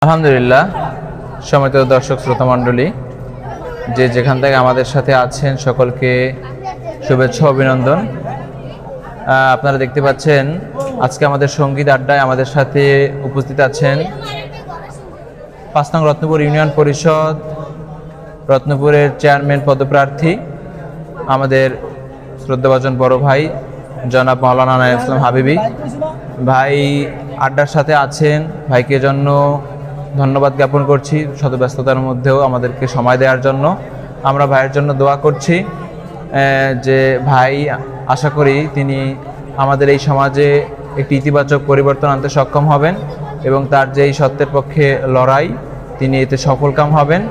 আলহামদুলিল্লাহ, সম্মানিত দর্শক শ্রোতা মণ্ডলী, যে যেখান থেকে আমাদের সাথে আছেন সকলকে শুভেচ্ছা অভিনন্দন। আপনারা দেখতে পাচ্ছেন আজকে আমাদের সঙ্গীত আড্ডায় আমাদের সাথে উপস্থিত আছেন ৫ নং রত্নপুর ইউনিয়ন পরিষদ রত্নপুরের চেয়ারম্যান পদপ্রার্থী আমাদের শ্রদ্ধাভাজন বড় ভাই জনাব মাওলানা আনায়াতুল ইসলাম হাবিবি ভাই আড্ডার সাথে আছেন। ভাইকে জন্য ধন্যবাদ জ্ঞাপন করছি, শত ব্যস্ততার মধ্যেও আমাদেরকে সময় দেওয়ার জন্য। আমরা ভাইয়ের জন্য দোয়া করছি যে ভাই আশা করি তিনি আমাদের এই সমাজে একটি ইতিবাচক পরিবর্তন আনতে সক্ষম হবেন এবং তার যে এই সত্যের পক্ষে লড়াই তিনি এতে সফলকাম হবেন।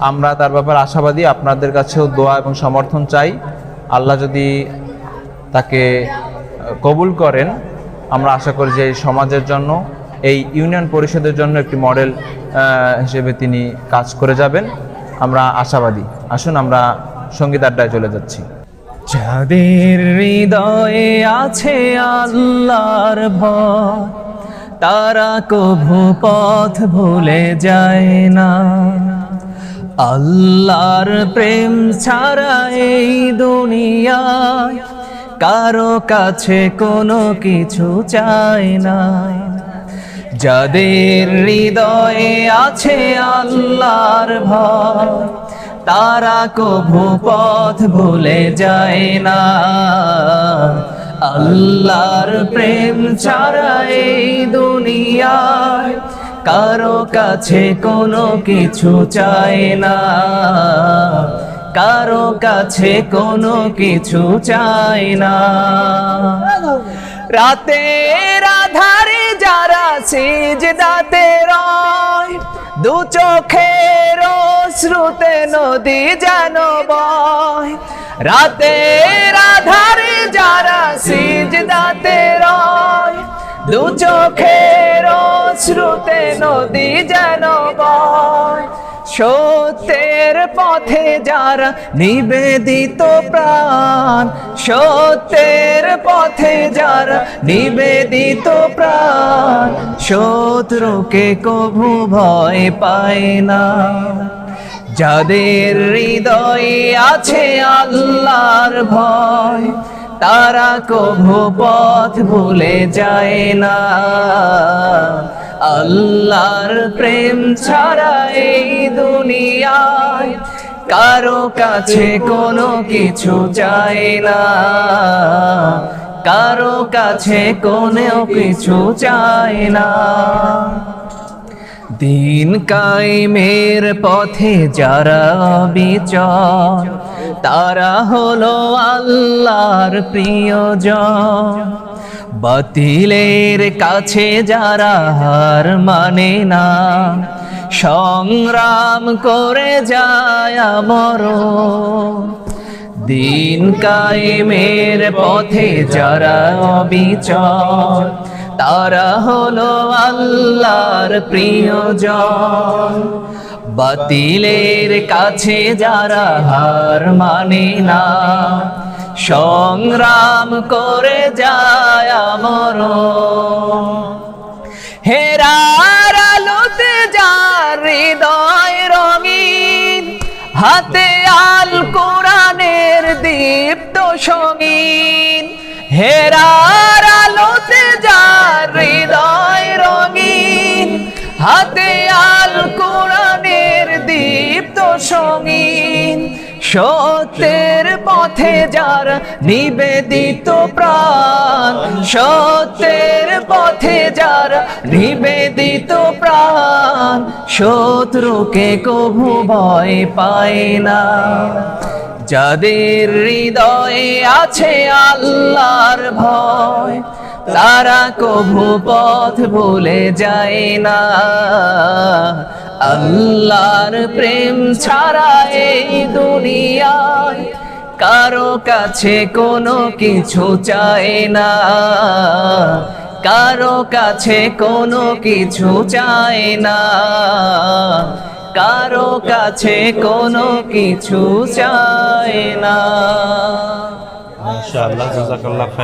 আমরা তার ব্যাপারে আশাবাদী। আপনাদের কাছেও দোয়া এবং সমর্থন চাই। আল্লাহ যদি তাকে কবুল করেন, আমরা আশা করি যে এই সমাজের জন্য, এই ইউনিয়ন পরিষদের জন্য একটি মডেল হিসেবে তিনি কাজ করে যাবেন। আমরা আশাবাদী। আসুন আমরা সঙ্গীত আড্ডায় চলে যাচ্ছি। যাদের হৃদয়ে আছে আল্লাহর ভয়, তারা কভু পথ ভুলে যায় না। আল্লাহর প্রেম ছাড়া এই দুনিয়ায় কারো কাছে কোনো কিছু চায় না। যাদের হৃদয়ে আছে আল্লাহর ভয়, তারা কভু পথ ভুলে যায় না। আল্লাহর প্রেম ছাড়া এই দুনিয়ায় কারো কাছে কোনো কিছু চায় না, কারো কাছে কোনো কিছু চায় না। রাতের আধারে যারা সিজদাতে রয়, দু চোখের অশ্রুতে নদী যেন বয়। রাতের আধারে যারা সিজদাতে রয়, দু চোখের অশ্রুতে নদী যেন বয়। সত্যের পথে যারা নিবেদিত প্রাণ, সত্যের পথে যারা নিবেদিত প্রাণ, শত্রুকে কভু ভয় পায় না। যাদের হৃদয়ে আছে আল্লাহর ভয়, তারা কভু পথ ভুলে যায় না। আল্লাহর প্রেম ছাড়া এই দুনিয়ায় কারো কাছে কোনো কিছু চায় না, কারো কাছে কোনো কিছু চায় না। দিন কায়েমের পথে যারা বিচর, তারা হলো আল্লাহর প্রিয়জন। বাতিলের কাছে যারা হার মানে না, সংগ্রাম করে যায় মরণ। দিন কায়েমের পথে যারা অবিচল, তারা হলো আল্লাহর প্রিয়জন। বাতিলের কাছে যারা হার মানে না, সংগ্রাম করে যায় মরণ। হেরার আলোতে যার হৃদয় রঙিন, হাতে আল কোরআনের দীপ্ত সঙ্গীন। হেরার আলোতে যার হৃদয় রঙিন, হাতে আল কোরআনের দীপ্ত সঙ্গীন। সত্যের পথে যারা নিবেদিত প্রাণ, সত্যের পথে যারা নিবেদিত প্রাণ, শত্রুকে কভু ভয় পায় না। যাদের হৃদয়ে আছে আল্লাহর ভয়, তারা কভু পথ ভুলে যায় না। আল্লাহর প্রেম ছাড়া এই দুনিয়ায় কারো কাছে কোনো কিছু চায় না, কারো কাছে কোনো কিছু চায় না, কারো কাছে কোনো কিছু চায় না। মাশাআল্লাহ, জাযাকাল্লাহ খায়র।